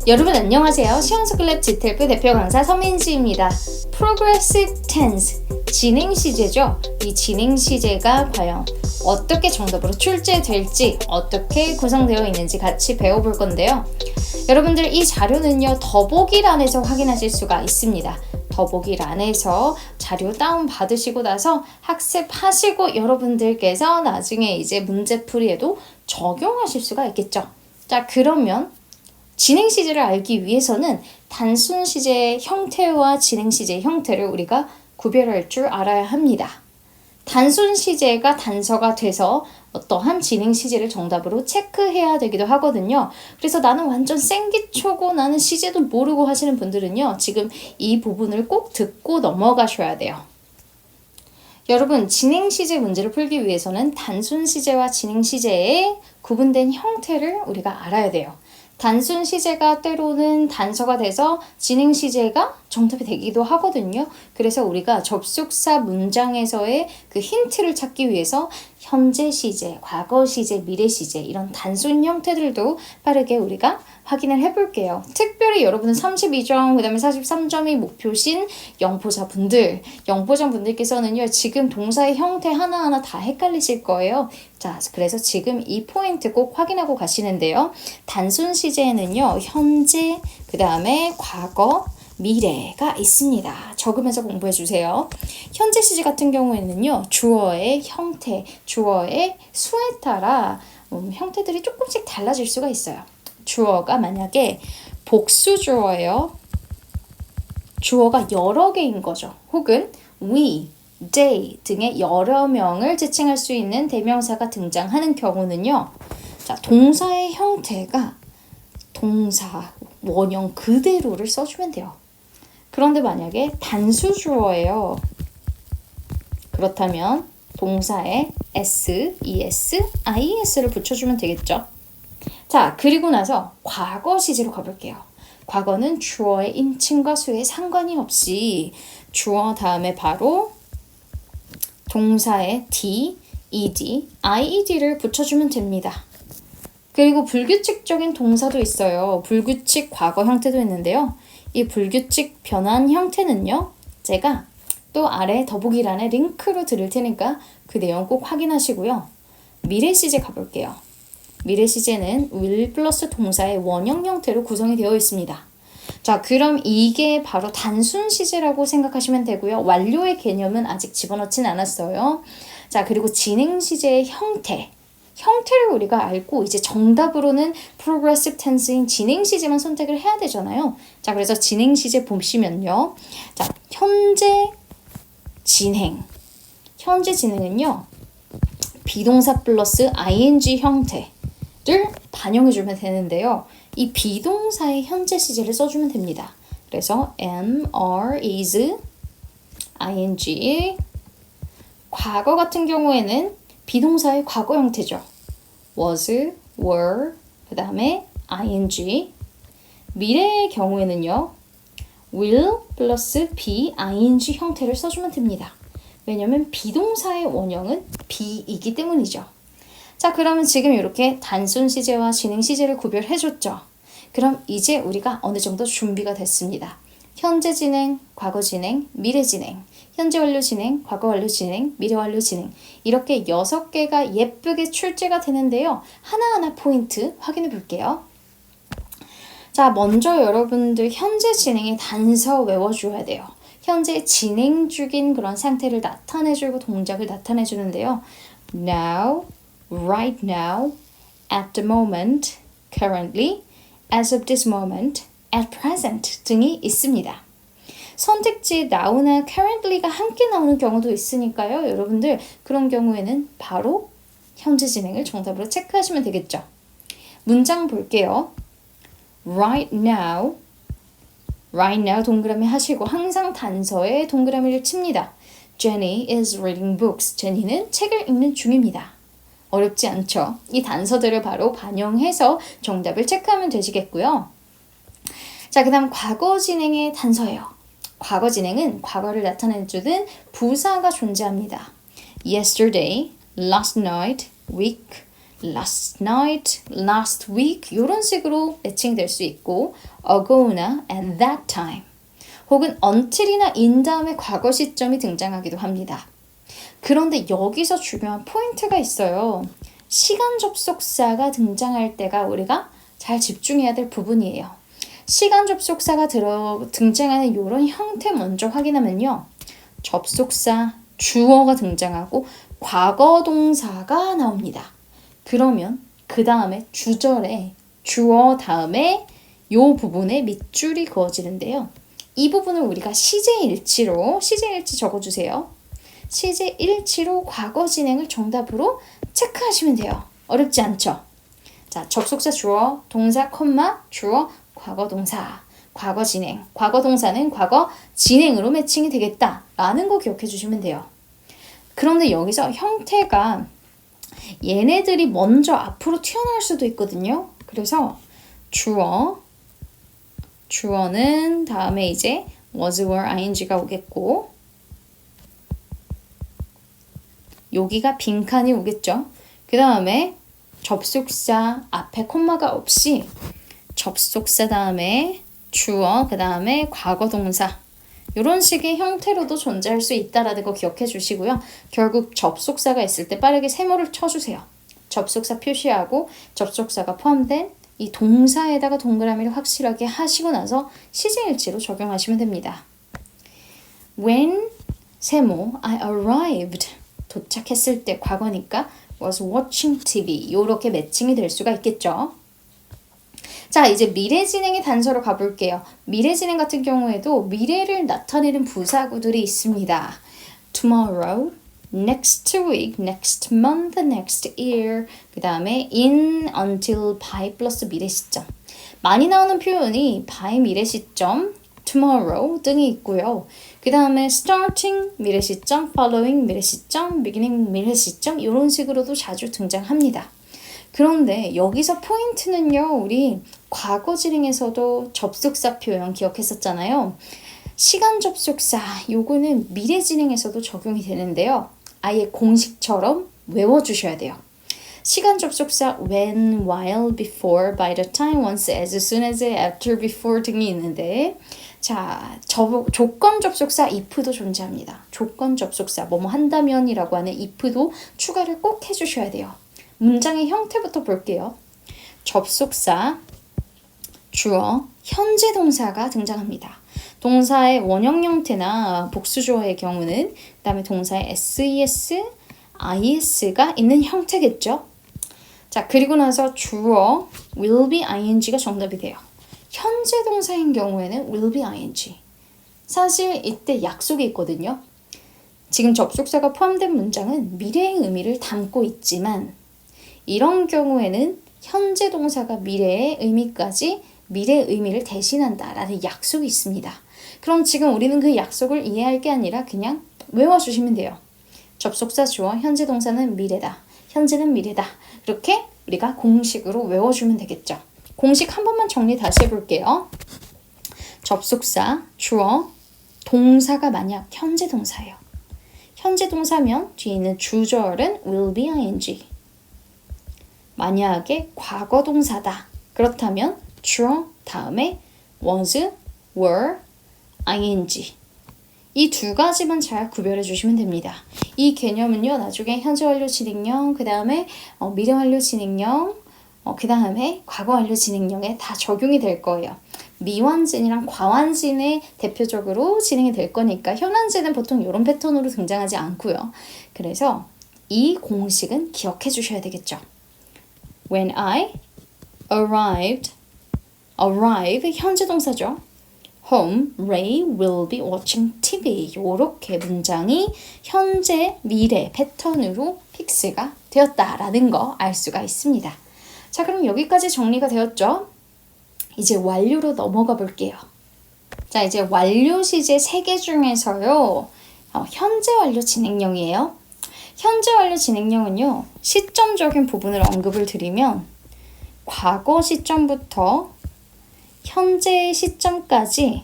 여러분 안녕하세요. 시원스쿨랩 지텔프 대표 강사 서민지입니다. Progressive tense, 진행 시제죠. 이 진행 시제가 과연 어떻게 정답으로 출제될지, 어떻게 구성되어 있는지 같이 배워볼 건데요. 여러분들 이 자료는요, 더보기란에서 확인하실 수가 있습니다. 더보기란에서 자료 다운 받으시고 나서 학습하시고 여러분들께서 나중에 이제 문제풀이에도 적용하실 수가 있겠죠. 자, 그러면 진행 시제를 알기 위해서는 단순 시제의 형태와 진행 시제의 형태를 우리가 구별할 줄 알아야 합니다. 단순 시제가 단서가 돼서 어떠한 진행 시제를 정답으로 체크해야 되기도 하거든요. 그래서 나는 완전 생기초고 나는 시제도 모르고 하시는 분들은요, 지금 이 부분을 꼭 듣고 넘어가셔야 돼요. 여러분, 진행 시제 문제를 풀기 위해서는 단순 시제와 진행 시제의 구분된 형태를 우리가 알아야 돼요. 단순 시제가 때로는 단서가 돼서 진행 시제가 정답이 되기도 하거든요. 그래서 우리가 접속사 문장에서의 그 힌트를 찾기 위해서 현재 시제, 과거 시제, 미래 시제 이런 단순 형태들도 빠르게 우리가 확인을 해볼게요. 특별히 여러분은 32점, 그 다음에 43점이 목표신 영포자 분들께서는요, 지금 동사의 형태 하나하나 다 헷갈리실 거예요. 자, 그래서 지금 이 포인트 꼭 확인하고 가시는데요. 단순 시제에는요, 현재, 그 다음에 과거, 미래가 있습니다. 적으면서 공부해 주세요. 현재 시제 같은 경우에는요, 주어의 형태, 주어의 수에 따라 형태들이 조금씩 달라질 수가 있어요. 주어가 만약에 복수 주어예요. 주어가 여러 개인 거죠. 혹은 we, they 등의 여러 명을 지칭할 수 있는 대명사가 등장하는 경우는요. 자, 동사의 형태가 동사, 원형 그대로를 써주면 돼요. 그런데 만약에 단수 주어예요. 그렇다면 동사에 s, es, is를 붙여주면 되겠죠. 자, 그리고 나서 과거 시제로 가볼게요. 과거는 주어의 인칭과 수에 상관이 없이 주어 다음에 바로 동사에 d, ed, ied를 붙여주면 됩니다. 그리고 불규칙적인 동사도 있어요. 불규칙 과거 형태도 있는데요. 이 불규칙 변환 형태는요, 제가 또 아래 더보기란에 링크로 드릴 테니까 그 내용 꼭 확인하시고요. 미래 시제 가볼게요. 미래 시제는 will 플러스 동사의 원형 형태로 구성이 되어 있습니다. 자, 그럼 이게 바로 단순 시제라고 생각하시면 되고요. 완료의 개념은 아직 집어넣진 않았어요. 자, 그리고 진행 시제의 형태를 우리가 알고 이제 정답으로는 progressive tense인 진행 시제만 선택을 해야 되잖아요. 자, 그래서 진행 시제 보시면요. 자, 현재 진행은요. 비동사 플러스 ing 형태를 반영해주면 되는데요. 이 비동사의 현재 시제를 써주면 됩니다. 그래서 am, are, is, ing. 과거 같은 경우에는 비동사의 과거 형태죠. was, were, 그 다음에 ing. 미래의 경우에는요, will 플러스 be, ing 형태를 써주면 됩니다. 왜냐면 비동사의 원형은 be이기 때문이죠. 자, 그러면 지금 이렇게 단순 시제와 진행 시제를 구별해줬죠. 그럼 이제 우리가 어느 정도 준비가 됐습니다. 현재 진행, 과거 진행, 미래 진행, 현재 완료 진행, 과거 완료 진행, 미래 완료 진행 이렇게 6개가 예쁘게 출제가 되는데요. 하나하나 포인트 확인해 볼게요. 자, 먼저 여러분들 현재 진행의 단서 외워줘야 돼요. 현재 진행 중인 그런 상태를 나타내주고 동작을 나타내주는데요. Now, right now, at the moment, currently, as of this moment, at present 등이 있습니다. 선택지에 now나 currently가 함께 나오는 경우도 있으니까요. 여러분들 그런 경우에는 바로 현재 진행을 정답으로 체크하시면 되겠죠. 문장 볼게요. Right now 동그라미 하시고 항상 단서에 동그라미를 칩니다. Jenny is reading books. 제니는 책을 읽는 중입니다. 어렵지 않죠? 이 단서들을 바로 반영해서 정답을 체크하면 되시겠고요. 자, 그 다음 과거 진행의 단서예요. 과거 진행은 과거를 나타내주는 부사가 존재합니다. Yesterday, last night, week, last night, last week 이런 식으로 매칭될 수 있고 ago나 at that time 혹은 until이나 in 다음에 과거 시점이 등장하기도 합니다. 그런데 여기서 중요한 포인트가 있어요. 시간 접속사가 등장할 때가 우리가 잘 집중해야 될 부분이에요. 시간 접속사가 등장하는 이런 형태 먼저 확인하면요. 접속사, 주어가 등장하고 과거 동사가 나옵니다. 그러면 그 다음에 주절에 주어 다음에 이 부분에 밑줄이 그어지는데요. 이 부분을 우리가 시제일치로 적어주세요. 시제일치로 과거 진행을 정답으로 체크하시면 돼요. 어렵지 않죠? 자, 접속사 주어, 동사, 콤마, 주어, 과거 동사, 과거 진행. 과거 동사는 과거 진행으로 매칭이 되겠다라는 거 기억해 주시면 돼요. 그런데 여기서 형태가 얘네들이 먼저 앞으로 튀어나올 수도 있거든요. 그래서 주어는 다음에 이제 was, were, ing가 오겠고 여기가 빈칸이 오겠죠. 그 다음에 접속사 앞에 콤마가 없이 접속사 다음에 주어 그 다음에 과거 동사 이런 식의 형태로도 존재할 수 있다라는 거 기억해 주시고요. 결국 접속사가 있을 때 빠르게 세모를 쳐주세요. 접속사 표시하고 접속사가 포함된 이 동사에다가 동그라미를 확실하게 하시고 나서 시제일치로 적용하시면 됩니다. When 세모 I arrived 도착했을 때 과거니까 was watching TV 이렇게 매칭이 될 수가 있겠죠. 자, 이제 미래 진행의 단서로 가볼게요. 미래 진행 같은 경우에도 미래를 나타내는 부사구들이 있습니다. tomorrow, next week, next month, next year, 그 다음에 in, until, by 플러스 미래 시점. 많이 나오는 표현이 by 미래 시점, tomorrow 등이 있고요. 그 다음에 starting 미래 시점, following 미래 시점, beginning 미래 시점 이런 식으로도 자주 등장합니다. 그런데 여기서 포인트는요. 우리 과거 진행에서도 접속사 표현 기억했었잖아요. 시간 접속사 요거는 미래 진행에서도 적용이 되는데요. 아예 공식처럼 외워주셔야 돼요. 시간 접속사 when, while, before, by the time, once, as soon as, after, before 등이 있는데 자, 조건 접속사 if도 존재합니다. 조건 접속사 뭐뭐 한다면이라고 하는 if도 추가를 꼭 해주셔야 돼요. 문장의 형태부터 볼게요. 접속사, 주어, 현재 동사가 등장합니다. 동사의 원형 형태나 복수주어의 경우는 그 다음에 동사의 ses, is가 있는 형태겠죠. 자, 그리고 나서 주어, will be ing가 정답이 돼요. 현재 동사인 경우에는 will be ing. 사실 이때 약속이 있거든요. 지금 접속사가 포함된 문장은 미래의 의미를 담고 있지만 이런 경우에는 현재 동사가 미래의 의미까지 미래의 의미를 대신한다라는 약속이 있습니다. 그럼 지금 우리는 그 약속을 이해할 게 아니라 그냥 외워주시면 돼요. 접속사 주어, 현재 동사는 미래다. 현재는 미래다. 이렇게 우리가 공식으로 외워주면 되겠죠. 공식 한 번만 정리 다시 해볼게요. 접속사, 주어, 동사가 만약 현재 동사예요. 현재 동사면 뒤에 있는 주절은 will be ing. 만약에 과거 동사다. 그렇다면 주어 다음에 was, were, ing. 이 두 가지만 잘 구별해 주시면 됩니다. 이 개념은요. 나중에 현재 완료 진행형, 그 다음에 미래 완료 진행형, 그 다음에 과거 완료 진행형에 다 적용이 될 거예요. 미완진이랑 과완진에 대표적으로 진행이 될 거니까 현완진은 보통 이런 패턴으로 등장하지 않고요. 그래서 이 공식은 기억해 주셔야 되겠죠. When I arrive 현재 동사죠. Home, Ray will be watching TV. 이렇게 문장이 현재, 미래 패턴으로 픽스가 되었다라는 거 알 수가 있습니다. 자, 그럼 여기까지 정리가 되었죠? 이제 완료로 넘어가 볼게요. 자, 이제 완료 시제 3개 중에서요. 현재 완료 진행형이에요. 현재 완료 진행형은요. 시점적인 부분을 언급을 드리면 과거 시점부터 현재 시점까지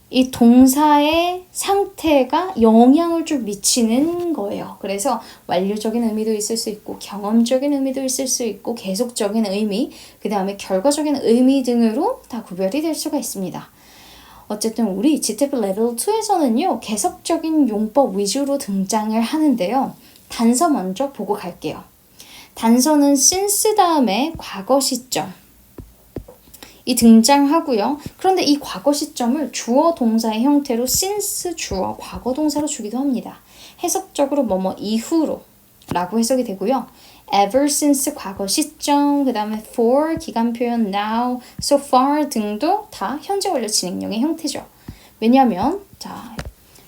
이 동사의 상태가 영향을 좀 미치는 거예요. 그래서 완료적인 의미도 있을 수 있고 경험적인 의미도 있을 수 있고 계속적인 의미, 그 다음에 결과적인 의미 등으로 다 구별이 될 수가 있습니다. 어쨌든 우리 GTP 레벨 2에서는요. 계속적인 용법 위주로 등장을 하는데요. 단서 먼저 보고 갈게요. 단서는 since 다음에 과거 시점 이 등장하고요. 그런데 이 과거 시점을 주어 동사의 형태로 since 주어 과거 동사로 주기도 합니다. 해석적으로 뭐뭐 이후로 라고 해석이 되고요. ever since 과거 시점, 그 다음에 for 기간 표현 now, so far 등도 다 현재 완료 진행형의 형태죠. 왜냐하면 자,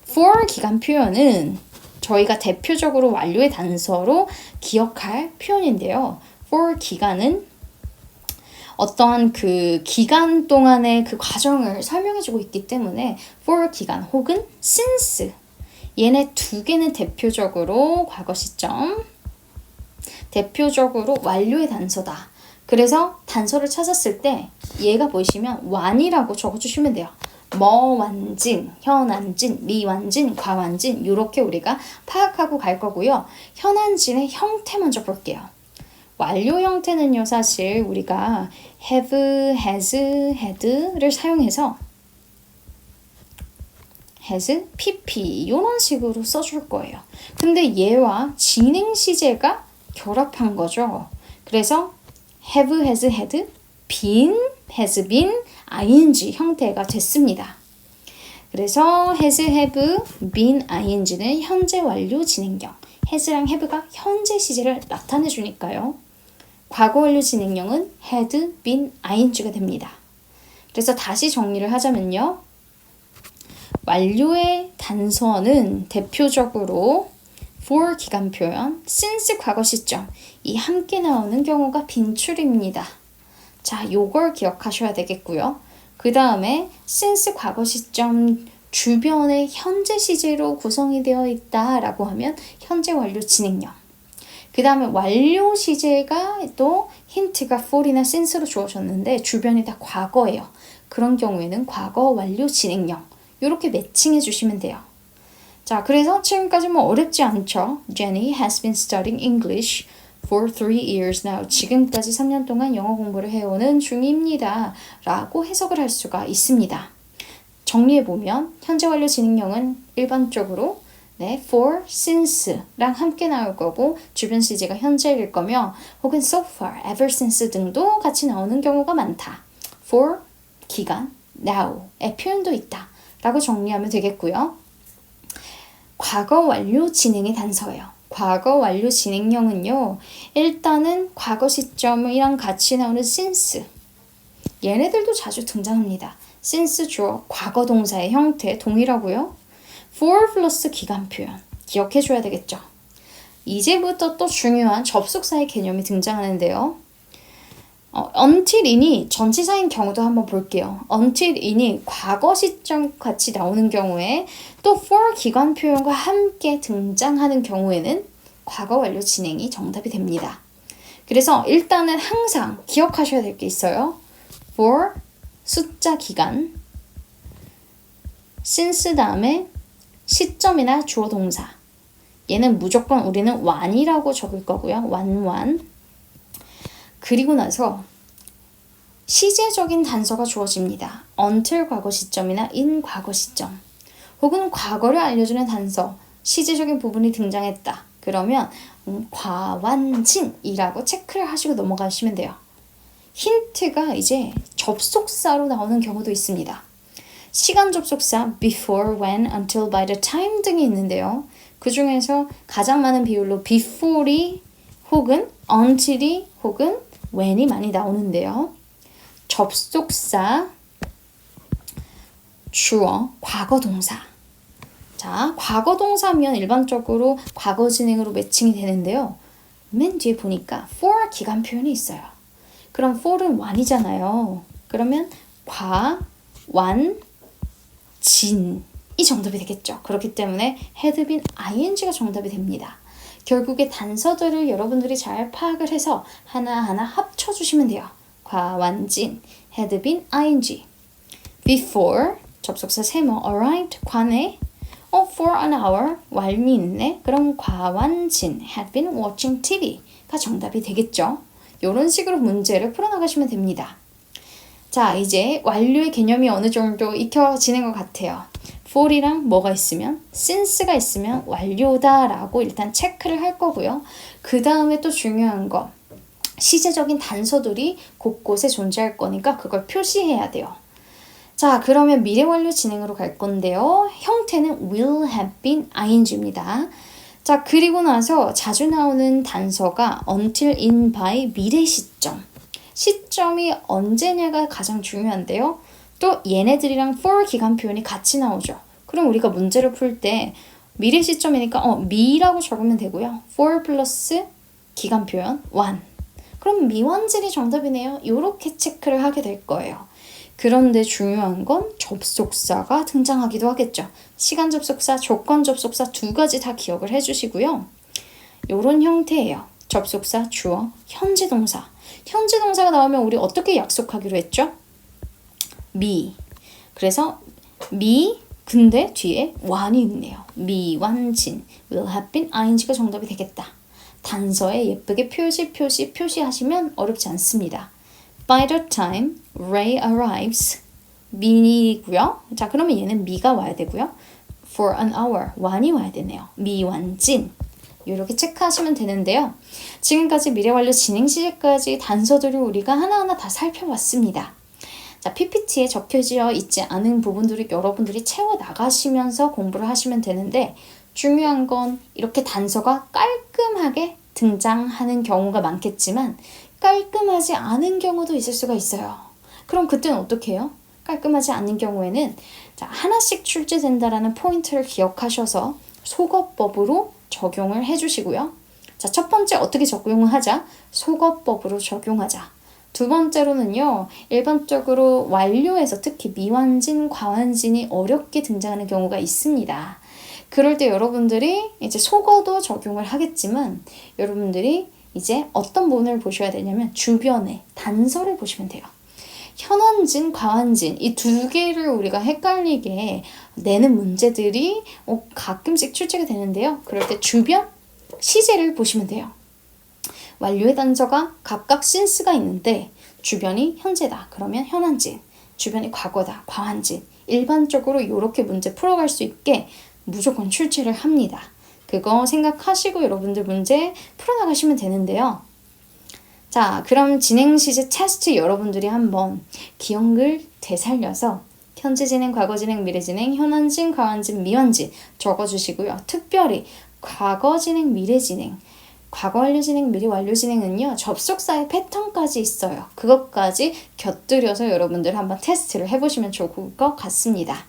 for 기간 표현은 저희가 대표적으로 완료의 단서로 기억할 표현인데요. for 기간은 어떠한 그 기간 동안의 그 과정을 설명해주고 있기 때문에 for 기간 혹은 since 얘네 두 개는 대표적으로 과거 시점, 대표적으로 완료의 단서다. 그래서 단서를 찾았을 때 얘가 보이시면 완이라고 적어주시면 돼요. 머완진, 현완진, 미완진, 과완진 이렇게 우리가 파악하고 갈 거고요. 현완진의 형태 먼저 볼게요. 완료 형태는요, 사실 우리가 have, has, had를 사용해서 has, pp 이런 식으로 써줄 거예요. 근데 얘와 진행 시제가 결합한 거죠. 그래서 have, has, had, been, has been, ing 형태가 됐습니다. 그래서 has, have, been, ing는 현재 완료 진행형, has랑 have가 현재 시제를 나타내 주니까요. 과거 완료 진행형은 had, been, ing가 됩니다. 그래서 다시 정리를 하자면요. 완료의 단서는 대표적으로 for 기간 표현, since 과거 시점 이 함께 나오는 경우가 빈출입니다. 자, 요걸 기억하셔야 되겠고요. 그 다음에 since 과거 시점 주변의 현재 시제로 구성이 되어 있다라고 하면 현재 완료 진행형. 그 다음에 완료 시제가 또 힌트가 for이나 since로 주어졌는데 주변이 다 과거예요. 그런 경우에는 과거 완료 진행형 이렇게 매칭해 주시면 돼요. 자, 그래서 지금까지 뭐 어렵지 않죠? Jenny has been studying English for 3 years now. 지금까지 3년 동안 영어 공부를 해오는 중입니다. 라고 해석을 할 수가 있습니다. 정리해보면 현재 완료 진행형은 일반적으로 for, since랑 함께 나올 거고 주변 시제가 현재일 거며 혹은 so far, ever since 등도 같이 나오는 경우가 많다. for, 기간, now의 표현도 있다. 라고 정리하면 되겠고요. 과거 완료 진행의 단서예요. 과거 완료 진행형은요. 일단은 과거 시점이랑 같이 나오는 since 얘네들도 자주 등장합니다. since 주어 과거 동사의 형태 동일하고요. for 플러스 기간 표현 기억해줘야 되겠죠. 이제부터 또 중요한 접속사의 개념이 등장하는데요. until in이 전치사인 경우도 한번 볼게요. until in이 과거 시점 같이 나오는 경우에 또 for 기간 표현과 함께 등장하는 경우에는 과거 완료 진행이 정답이 됩니다. 그래서 일단은 항상 기억하셔야 될 게 있어요. for 숫자 기간, since 다음에 시점이나 주어 동사. 얘는 무조건 우리는 완이라고 적을 거고요. 완. 그리고 나서 시제적인 단서가 주어집니다. until 과거 시점이나 in 과거 시점. 혹은 과거를 알려주는 단서, 시제적인 부분이 등장했다. 그러면 과완진이라고 체크를 하시고 넘어가시면 돼요. 힌트가 이제 접속사로 나오는 경우도 있습니다. 시간 접속사 before, when, until, by the time 등이 있는데요. 그 중에서 가장 많은 비율로 before이 혹은 until이 혹은 when이 많이 나오는데요. 접속사, 주어, 과거 동사. 자, 과거 동사면 일반적으로 과거 진행으로 매칭이 되는데요. 맨 뒤에 보니까 for 기간 표현이 있어요. 그럼 for은 완이잖아요. 그러면 과, 완, 진이 정답이 되겠죠. 그렇기 때문에 had been ing가 정답이 됩니다. 결국에 단서들을 여러분들이 잘 파악을 해서 하나하나 합쳐주시면 돼요. 과완진, had been ing, before, 접속사 세모 arrived 관해 for an hour 완미 있네. 그럼 과완진 had been watching TV가 정답이 되겠죠. 이런 식으로 문제를 풀어나가시면 됩니다. 자, 이제 완료의 개념이 어느 정도 익혀지는 것 같아요. for이랑 뭐가 있으면 since가 있으면 완료다라고 일단 체크를 할 거고요. 그 다음에 또 중요한 거 시제적인 단서들이 곳곳에 존재할 거니까 그걸 표시해야 돼요. 자, 그러면 미래 완료 진행으로 갈 건데요. 형태는 will have been ing입니다. 자, 그리고 나서 자주 나오는 단서가 until, in, by, 미래 시점. 시점이 언제냐가 가장 중요한데요. 또 얘네들이랑 for 기간 표현이 같이 나오죠. 그럼 우리가 문제를 풀 때 미래 시점이니까 미라고 적으면 되고요. for 플러스 기간 표현 one. 그럼 미완질이 정답이네요. 이렇게 체크를 하게 될 거예요. 그런데 중요한 건 접속사가 등장하기도 하겠죠. 시간 접속사, 조건 접속사 두 가지 다 기억을 해주시고요. 이런 형태예요. 접속사, 주어, 현재 동사. 현재 동사가 나오면 우리 어떻게 약속하기로 했죠? 미. 그래서 미, 근데 뒤에 완이 있네요. 미완진. will have been ing가 정답이 되겠다. 단서에 예쁘게 표시하시면 어렵지 않습니다. By the time Ray arrives, 미이고요. 자, 그러면 얘는 미가 와야 되고요. For an hour, 완이 와야 되네요. 미완진. 이렇게 체크하시면 되는데요. 지금까지 미래 완료 진행 시제까지 단서들을 우리가 하나하나 다 살펴봤습니다. 자, PPT에 적혀져 있지 않은 부분들을 여러분들이 채워 나가시면서 공부를 하시면 되는데 중요한 건 이렇게 단서가 깔끔하게 등장하는 경우가 많겠지만 깔끔하지 않은 경우도 있을 수가 있어요. 그럼 그때는 어떻게 해요? 깔끔하지 않은 경우에는 자, 하나씩 출제된다라는 포인트를 기억하셔서 속어법으로 적용을 해주시고요. 자, 첫 번째 어떻게 적용을 하자? 속어법으로 적용하자. 두 번째로는요. 일반적으로 완료에서 특히 미완진, 과완진이 어렵게 등장하는 경우가 있습니다. 그럴 때 여러분들이 이제 속어도 적용을 하겠지만 여러분들이 이제 어떤 부분을 보셔야 되냐면 주변에 단서를 보시면 돼요. 현완진, 과완진 이 두 개를 우리가 헷갈리게 내는 문제들이 가끔씩 출제가 되는데요. 그럴 때 주변 시제를 보시면 돼요. 완료의 단서가 각각 since가 있는데 주변이 현재다. 그러면 현완진, 주변이 과거다. 과완진. 일반적으로 이렇게 문제 풀어갈 수 있게 무조건 출제를 합니다. 그거 생각하시고 여러분들 문제 풀어나가시면 되는데요. 자, 그럼 진행 시제 테스트 여러분들이 한번 기억을 되살려서 현재 진행, 과거 진행, 미래 진행, 현완진, 과완진, 미완진 적어주시고요. 특별히 과거 진행, 미래 진행, 과거 완료 진행, 미래 완료 진행은요. 접속사의 패턴까지 있어요. 그것까지 곁들여서 여러분들 한번 테스트를 해보시면 좋을 것 같습니다.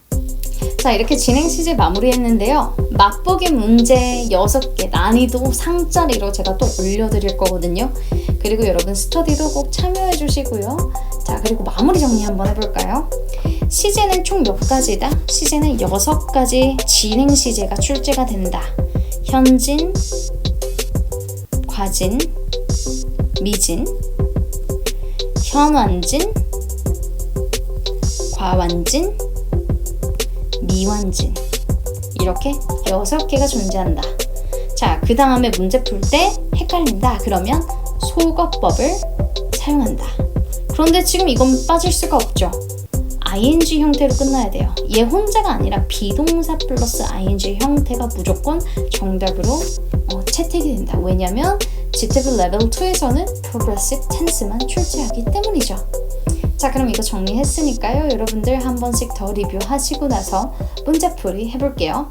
자, 이렇게 진행 시제 마무리했는데요. 맛보기 문제 6개 난이도 상짜리로 제가 또 올려드릴 거거든요. 그리고 여러분 스터디도 꼭 참여해 주시고요. 자, 그리고 마무리 정리 한번 해볼까요? 시제는 총 몇 가지다? 시제는 6가지 진행 시제가 출제가 된다. 현진, 과진, 미진, 현완진, 과완진, 미완진 이렇게 6개가 존재한다. 자, 그 다음에 문제 풀 때 헷갈린다. 그러면 속어법을 사용한다. 그런데 지금 이건 빠질 수가 없죠. ing 형태로 끝나야 돼요. 얘 혼자가 아니라 비동사 플러스 ing 형태가 무조건 정답으로 채택이 된다. 왜냐면 GTAB 레벨 2에서는 Progressive Tense만 출제하기 때문이죠. 자, 그럼 이거 정리했으니까요. 여러분들 한 번씩 더 리뷰하시고 나서 문제풀이 해볼게요.